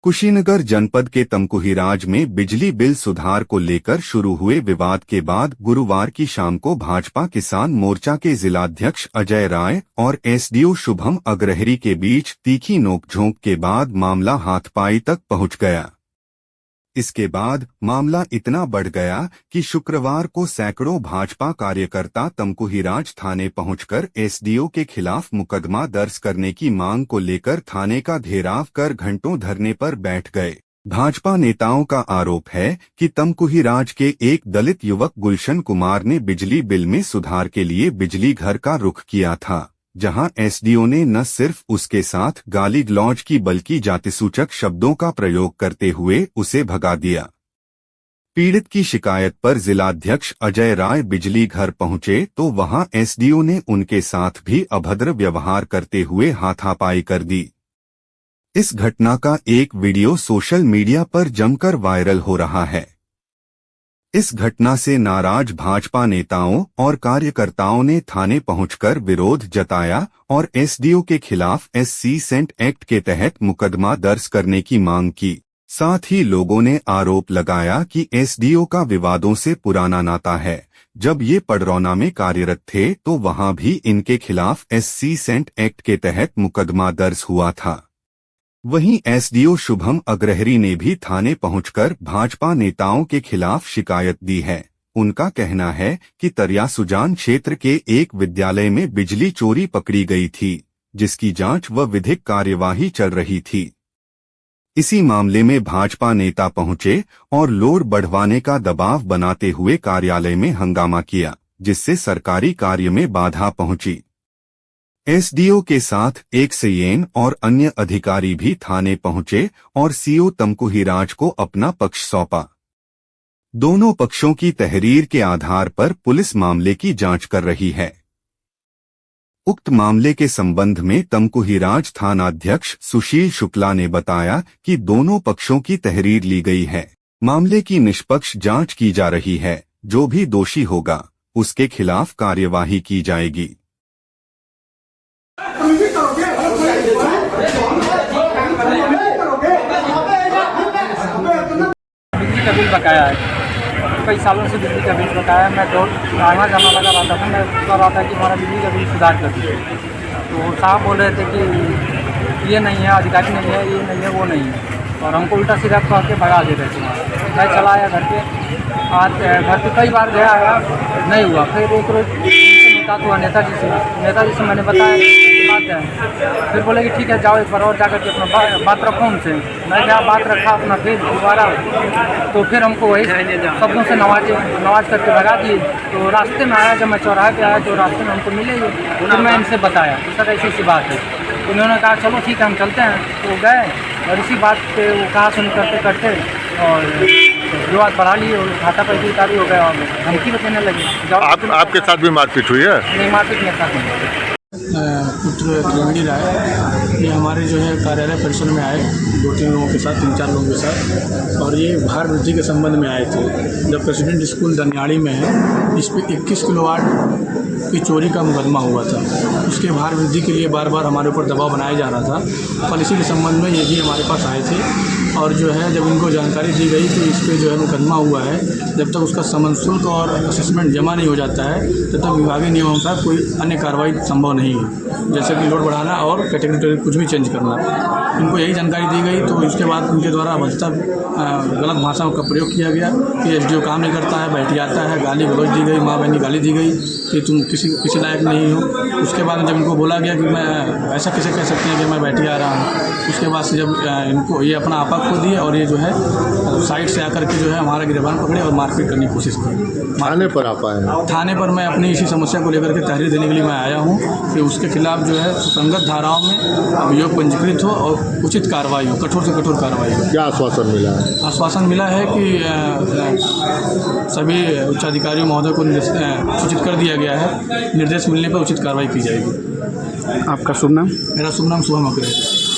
कुशीनगर जनपद के तमकुहीराज में बिजली बिल सुधार को लेकर शुरू हुए विवाद के बाद गुरुवार की शाम को भाजपा किसान मोर्चा के जिलाध्यक्ष अजय राय और एसडीओ शुभम अग्रहरी के बीच तीखी नोकझोंक के बाद मामला हाथापाई तक पहुंच गया। इसके बाद मामला इतना बढ़ गया कि शुक्रवार को सैकड़ों भाजपा कार्यकर्ता तमकुहीराज थाने पहुंचकर एसडीओ के खिलाफ मुकदमा दर्ज करने की मांग को लेकर थाने का घेराव कर घंटों धरने पर बैठ गए। भाजपा नेताओं का आरोप है कि तमकुहीराज के एक दलित युवक गुलशन कुमार ने बिजली बिल में सुधार के लिए बिजली घर का रुख किया था, जहां एसडीओ ने न सिर्फ उसके साथ गाली गलौज की बल्कि जातिसूचक शब्दों का प्रयोग करते हुए उसे भगा दिया। पीड़ित की शिकायत पर जिलाध्यक्ष अजय राय बिजली घर पहुंचे तो वहां एसडीओ ने उनके साथ भी अभद्र व्यवहार करते हुए हाथापाई कर दी। इस घटना का एक वीडियो सोशल मीडिया पर जमकर वायरल हो रहा है। इस घटना से नाराज भाजपा नेताओं और कार्यकर्ताओं ने थाने पहुंचकर विरोध जताया और एसडीओ के खिलाफ एससी सेंट एक्ट के तहत मुकदमा दर्ज करने की मांग की। साथ ही लोगों ने आरोप लगाया कि एसडीओ का विवादों से पुराना नाता है। जब ये पडरौना में कार्यरत थे तो वहां भी इनके खिलाफ एससी सेंट एक्ट के तहत मुकदमा दर्ज हुआ था। वहीं एसडीओ शुभम अग्रहरी ने भी थाने पहुंचकर भाजपा नेताओं के खिलाफ शिकायत दी है। उनका कहना है कि तरिया सुजान क्षेत्र के एक विद्यालय में बिजली चोरी पकड़ी गई थी, जिसकी जांच व विधिक कार्यवाही चल रही थी। इसी मामले में भाजपा नेता पहुंचे और लोड बढ़वाने का दबाव बनाते हुए कार्यालय में हंगामा किया, जिससे सरकारी कार्य में बाधा पहुंची। एसडीओ के साथ एक सीएन और अन्य अधिकारी भी थाने पहुंचे और सीओ तमकुहीराज को अपना पक्ष सौंपा। दोनों पक्षों की तहरीर के आधार पर पुलिस मामले की जांच कर रही है। उक्त मामले के संबंध में तमकुहीराज थानाध्यक्ष सुशील शुक्ला ने बताया कि दोनों पक्षों की तहरीर ली गई है। मामले की निष्पक्ष जांच की जा रही है। जो भी दोषी होगा उसके खिलाफ कार्यवाही की जाएगी। बिजली का बिल बकाया है, कई सालों से बिजली का बिल बकाया है। मैं आना जाना लगा रहा था, मैं कह रहा था कि हमारा बिजली का बिल सुधार कर दीजिए। तो साहब बोल रहे थे कि ये नहीं है, अधिकारी नहीं है, ये नहीं है, वो नहीं है, और हमको उल्टा सीधा कह के भगा दे रहे थे। मैं चला आया घर पे, आज घर पे कई बार गया आया, नहीं हुआ। फिर एक रोज मुलाकात हुआ नेताजी से मैंने बताया बात है। फिर बोले कि ठीक है, जाओ एक बार और जाकर के अपना बात रखो उनसे। मैं क्या बात रखा अपना, फिर दोबारा तो फिर हमको वही शब्दों से नवाज करके भगा दिए। तो रास्ते में आया, जब मैं चौराहे पे आया तो रास्ते में हमको मिले, तो मैं इनसे बताया कि सर ऐसी सी बात है। तो उन्होंने कहा चलो ठीक है हम चलते हैं। तो गए और इसी बात पे वो कहा सुन करते करते और विवाद बढ़ा लिए और हाथापाई उतारी हो गया और धमकी देने लगे। आपके साथ भी मारपीट हुई है? नहीं, मारपीट मेरे साथ नहीं। पुत्र त्रिवेणी राय ये हमारे जो है कार्यालय परिसर में आए 2-3 लोगों के साथ, 3-4 लोगों के साथ, और ये भार वृद्धि के संबंध में आए थे। जब प्रेसिडेंट स्कूल दनियाड़ी में है, इस पर 21 किलोवाट की चोरी का मुकदमा हुआ था। उसके भार वृद्धि के लिए बार बार हमारे ऊपर दबाव बनाया जा रहा था। पॉलिसी के संबंध में ये भी हमारे पास आए थे और जो है जब इनको जानकारी दी गई कि इस पर जो है मुकदमा हुआ है, जब तक उसका समन शुल्क और असेसमेंट जमा नहीं हो जाता है तब तक विभागीय नियमों का कोई अन्य कार्रवाई संभव नहीं है, जैसे कि लोड बढ़ाना और कैटेगरी कुछ भी चेंज करना। इनको यही जानकारी दी गई तो इसके बाद उनके द्वारा अभद्रता गलत भाषाओं का प्रयोग किया गया कि एसडीओ काम नहीं करता है, बैठियाता है, गाली गलौज दी गई, माँ बहनी गाली दी गई कि तुम किसी लायक नहीं हो। उसके बाद जब इनको बोला गया कि मैं ऐसा कैसे कह सकते हैं कि मैं बैठिया आ रहा हूँ, उसके बाद से जब इनको ये अपना आपा खो दिए और ये जो है साइड से आकर के जो है हमारा गिरबान पकड़े और मारपीट करने की कोशिश की। थाने पर आप आए? थाने पर मैं अपनी इसी समस्या को लेकर के तहरीर देने के लिए मैं आया हूँ कि उसके खिलाफ जो है सुसंगत धाराओं में अभियोग पंजीकृत हो और उचित कार्रवाई हो, कठोर से कठोर कार्रवाई हो। क्या आश्वासन मिला है? आश्वासन मिला है कि सभी उच्चाधिकारियों महोदय को सूचित कर दिया गया है, निर्देश मिलने पर उचित कार्रवाई की जाएगी। आपका शुभ नाम? मेरा शुभ नाम शुभम अग्रहरी।